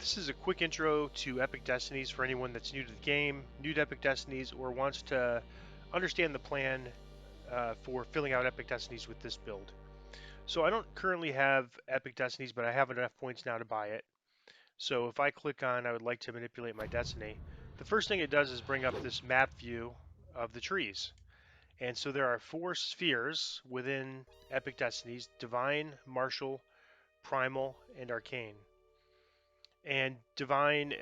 This is a quick intro to Epic Destinies for anyone that's new to the game, new to Epic Destinies, or wants to understand the plan for filling out Epic Destinies with this build. So I don't currently have Epic Destinies, but I have enough points now to buy it. So if I click on I would like to manipulate my destiny, the first thing it does is bring up this map view of the trees. And so there are 4 spheres within Epic Destinies: Divine, Martial, Primal, and Arcane. And Divine,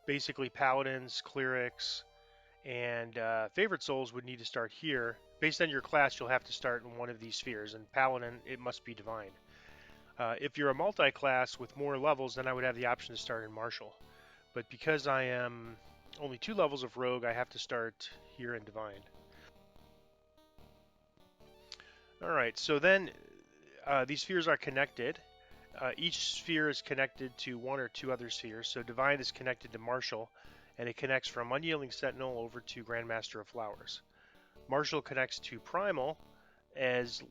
basically Paladins, Clerics, and Favorite Souls would need to start here. Based on your class, you'll have to start in one of these spheres. And Paladin, it must be Divine. If you're a multi-class with more levels, then I would have the option to start in Martial. But because I am only 2 levels of Rogue, I have to start here in Divine. Alright, so then these spheres are connected. Each sphere is connected to 1 or 2 other spheres. So Divine is connected to Martial, and it connects from Unyielding Sentinel over to Grandmaster of Flowers. Martial connects to Primal as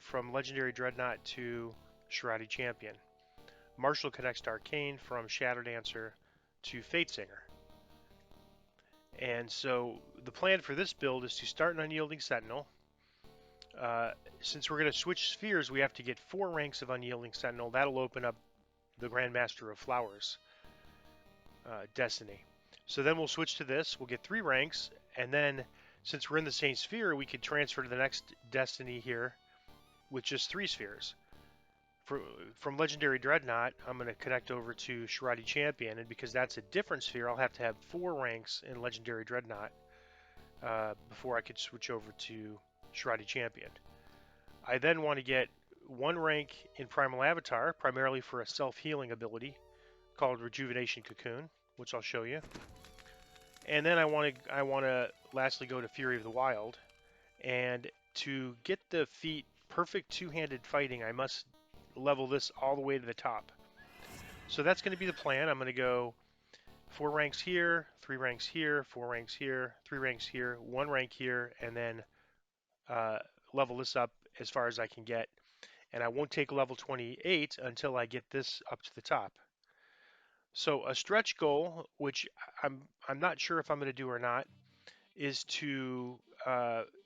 from Legendary Dreadnought to Shrouded Champion. Martial connects to Arcane from Shadow Dancer to Fate Singer. And so the plan for this build is to start an Unyielding Sentinel. Since we're going to switch spheres, we have to get 4 ranks of Unyielding Sentinel. That'll open up the Grandmaster of Flowers destiny. So then we'll switch to this. We'll get 3 ranks, and then since we're in the same sphere, we could transfer to the next destiny here with just 3 spheres. From Legendary Dreadnought, I'm going to connect over to Shrouded Champion, and because that's a different sphere, I'll have to have 4 ranks in Legendary Dreadnought before I could switch over to Shrouded Champion. I then want to get 1 rank in Primal Avatar, primarily for a self-healing ability called Rejuvenation Cocoon, which I'll show you. And then I want to lastly go to Fury of the Wild, and to get the feat Perfect Two-Handed Fighting, I must level this all the way to the top. So that's going to be the plan. I'm going to go 4 ranks here, 3 ranks here, 4 ranks here, 3 ranks here, 1 rank here, and then level this up as far as I can get. And I won't take level 28 until I get this up to the top. So a stretch goal, which I'm not sure if I'm going to do or not, is to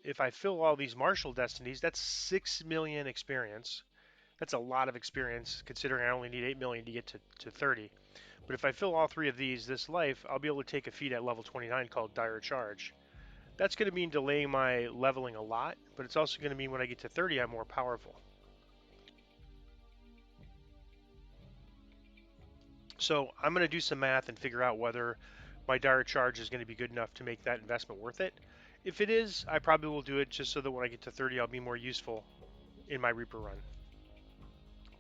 if I fill all these Martial Destinies, that's 6 million experience. That's a lot of experience considering I only need 8 million to get to 30. But if I fill all 3 of these this life, I'll be able to take a feat at level 29 called Dire Charge. That's going to mean delaying my leveling a lot, but it's also going to mean when I get to 30, I'm more powerful. So I'm going to do some math and figure out whether my Dire Charge is going to be good enough to make that investment worth it. If it is, I probably will do it just so that when I get to 30, I'll be more useful in my Reaper run.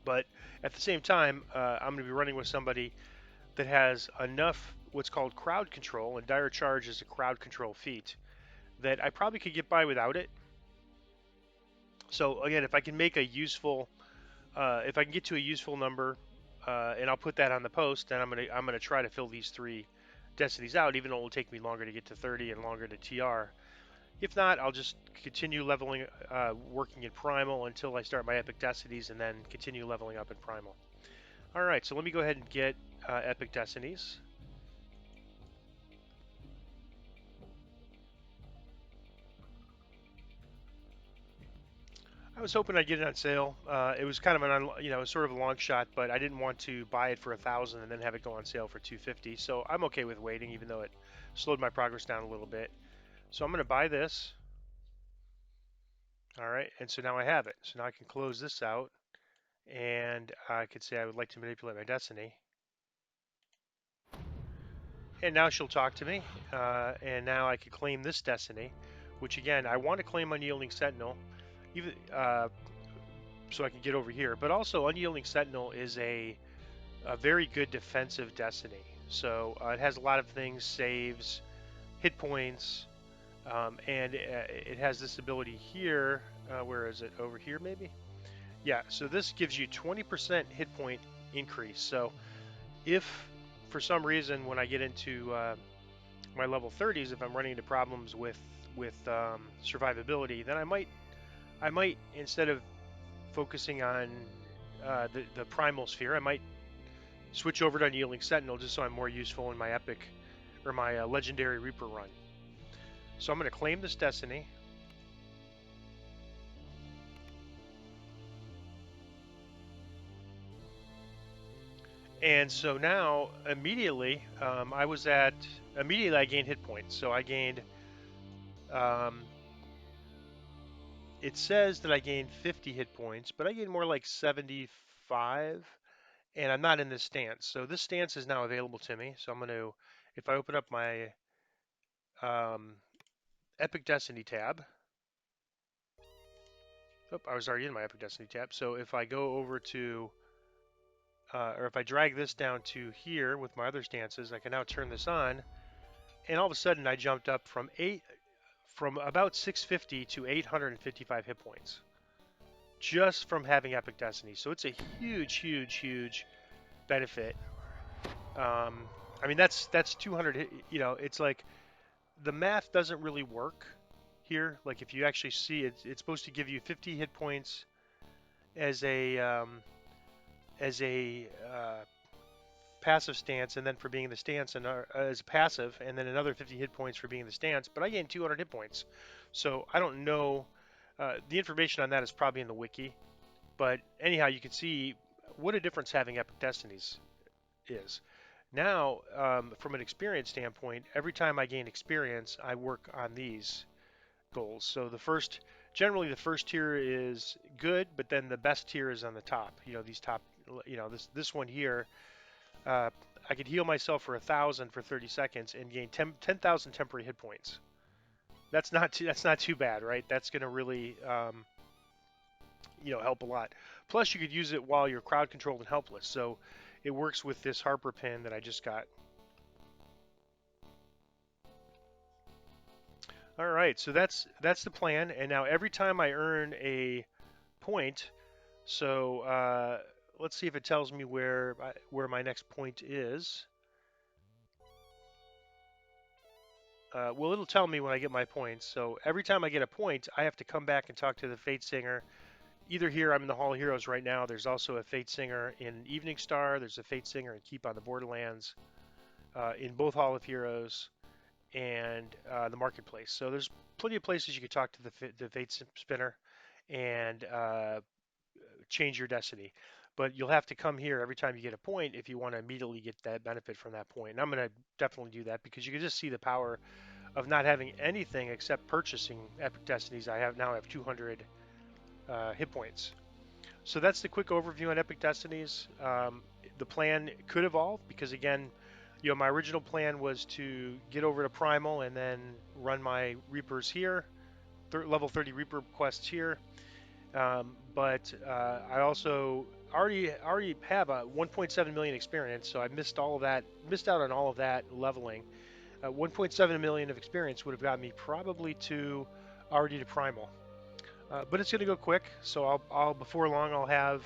But at the same time, I'm going to be running with somebody that has enough what's called crowd control, and Dire Charge is a crowd control feat, that I probably could get by without it. So again, if I can make a useful, if I can get to a useful number, and I'll put that on the post, then I'm gonna try to fill these 3 destinies out, even though it will take me longer to get to 30 and longer to TR. If not, I'll just continue leveling, working in Primal until I start my Epic Destinies, and then continue leveling up in Primal. All right, so let me go ahead and get Epic Destinies. I was hoping I'd get it on sale. It was kind of an, sort of a long shot, but I didn't want to buy it for 1,000 and then have it go on sale for 250. So I'm okay with waiting, even though it slowed my progress down a little bit. So I'm going to buy this. All right, and so now I have it. So now I can close this out, and I could say I would like to manipulate my destiny. And now she'll talk to me, and now I can claim this destiny, which again, I want to claim Unyielding Sentinel, even so I can get over here. But also, Unyielding Sentinel is a very good defensive destiny. So it has a lot of things, saves, hit points, and it has this ability here. Where is it? Over here, maybe? Yeah, so this gives you 20% hit point increase. So if for some reason when I get into my level 30s, if I'm running into problems with survivability, then I might instead of focusing on the primal sphere, I might switch over to Unyielding Sentinel just so I'm more useful in my epic or my legendary Reaper run. So I'm going to claim this Destiny. And so now, immediately, immediately I gained hit points. So I gained, um, it says that I gained 50 hit points, but I gained more like 75, and I'm not in this stance. So this stance is now available to me. So I'm going to, if I open up my um, Epic Destiny tab, oh, I was already in my Epic Destiny tab. So if I go over to, or if I drag this down to here with my other stances, I can now turn this on, and all of a sudden I jumped up from about 650 to 855 hit points just from having Epic Destiny. So it's a huge, huge, huge benefit. Um, I mean, that's 200. You know, it's like the math doesn't really work here. Like if you actually see it, it's supposed to give you 50 hit points as a passive stance, and then for being the stance and as passive, and then another 50 hit points for being the stance. But I gained 200 hit points, so I don't know. The information on that is probably in the wiki. But anyhow, you can see what a difference having Epic Destinies is. Now, from an experience standpoint, every time I gain experience, I work on these goals. So generally the first tier is good, but then the best tier is on the top. You know, these top, you know, this one here, uh, I could heal myself for 1,000 for 30 seconds and gain 10,000 temporary hit points. That's not too bad, right? That's going to really help a lot. Plus, you could use it while you're crowd controlled and helpless. So it works with this Harper pin that I just got. All right, so that's the plan. And now every time I earn a point, so let's see if it tells me where my next point is. Well, it'll tell me when I get my points. So every time I get a point, I have to come back and talk to the Fate Singer. Either here, I'm in the Hall of Heroes right now. There's also a Fate Singer in Evening Star. There's a Fate Singer in Keep on the Borderlands, in both Hall of Heroes and the Marketplace. So there's plenty of places you could talk to the Fate Spinner and change your destiny. But you'll have to come here every time you get a point if you want to immediately get that benefit from that point. And I'm going to definitely do that because you can just see the power of not having anything except purchasing Epic Destinies. I now have 200 hit points. So that's the quick overview on Epic Destinies. The plan could evolve because again, my original plan was to get over to Primal and then run my Reapers here, level 30 Reaper quests here. But I also already have a 1.7 million experience, so I missed out on all of that leveling. 1.7 million of experience would have got me probably already to Primal. But it's going to go quick, so I'll before long I'll have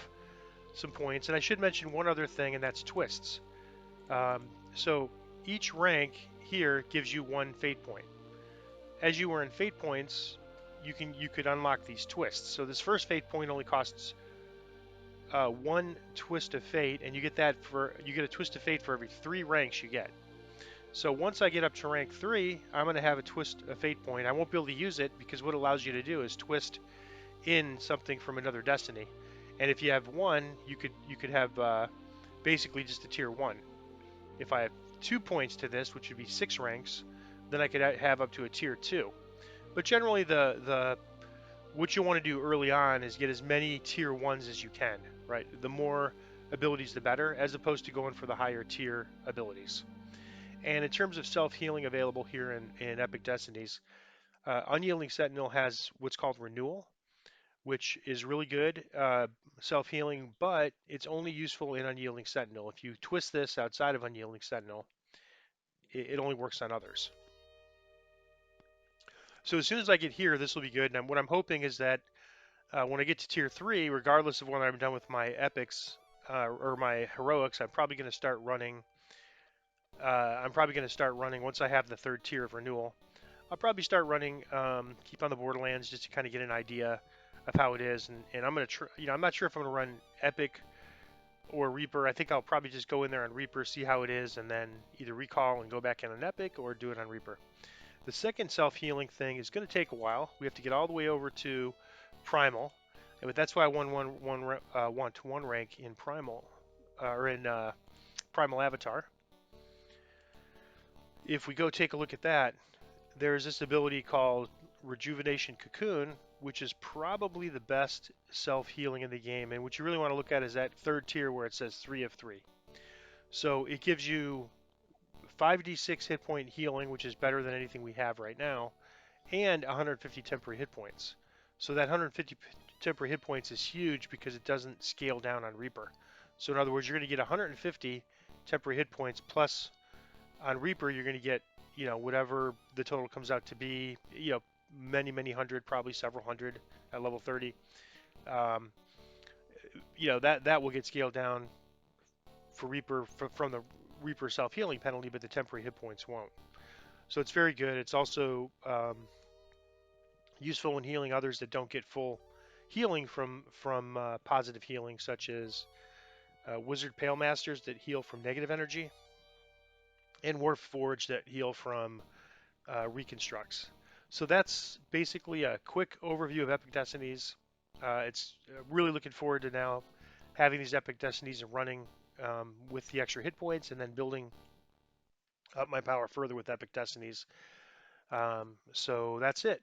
some points. And I should mention one other thing, and that's twists. So each rank here gives you one fate point. As you earn fate points, you could unlock these twists. So this first fate point only costs one twist of fate, and you get a twist of fate for every 3 ranks you get. So once I get up to rank 3, I'm going to have a fate point. I won't be able to use it because what it allows you to do is twist in something from another destiny. And if you have one, you could have basically just a tier 1. If I have 2 points to this, which would be 6 ranks, then I could have up to a tier 2. But generally, what you want to do early on is get as many tier 1s as you can, right? The more abilities, the better, as opposed to going for the higher tier abilities. And in terms of self-healing available here in Epic Destinies, Unyielding Sentinel has what's called Renewal, which is really good self-healing, but it's only useful in Unyielding Sentinel. If you twist this outside of Unyielding Sentinel, it only works on others. So as soon as I get here, this will be good. And what I'm hoping is that when I get to tier 3, regardless of when I'm done with my epics or my heroics, I'm probably going to start running. Once I have the 3rd tier of renewal. I'll probably start running Keep on the Borderlands just to kind of get an idea of how it is, and I'm gonna I'm not sure if I'm gonna run epic or Reaper. I think I'll probably just go in there on Reaper, see how it is, and then either recall and go back in on Epic or do it on Reaper. The second self-healing thing is going to take a while. We have to get all the way over to Primal, but that's why I won one to one rank in Primal or in Primal Avatar. If we go take a look at that, there's this ability called Rejuvenation Cocoon, which is probably the best self-healing in the game. And what you really want to look at is that third tier where it says 3 of 3. So it gives you 5d6 hit point healing, which is better than anything we have right now, and 150 temporary hit points. So that 150 temporary hit points is huge because it doesn't scale down on Reaper. So in other words, you're going to get 150 temporary hit points plus on Reaper you're going to get, whatever the total comes out to be, many hundred, probably several hundred at level 30. Um, that will get scaled down for Reaper from the Reaper self-healing penalty, but the temporary hit points won't. So it's very good. It's also useful in healing others that don't get full healing from positive healing, such as Wizard Pale Masters that heal from negative energy, and Warp Forge that heal from reconstructs. So that's basically a quick overview of Epic Destinies. It's really looking forward to now having these Epic Destinies running with the extra hit points, and then building up my power further with Epic Destinies. So that's it.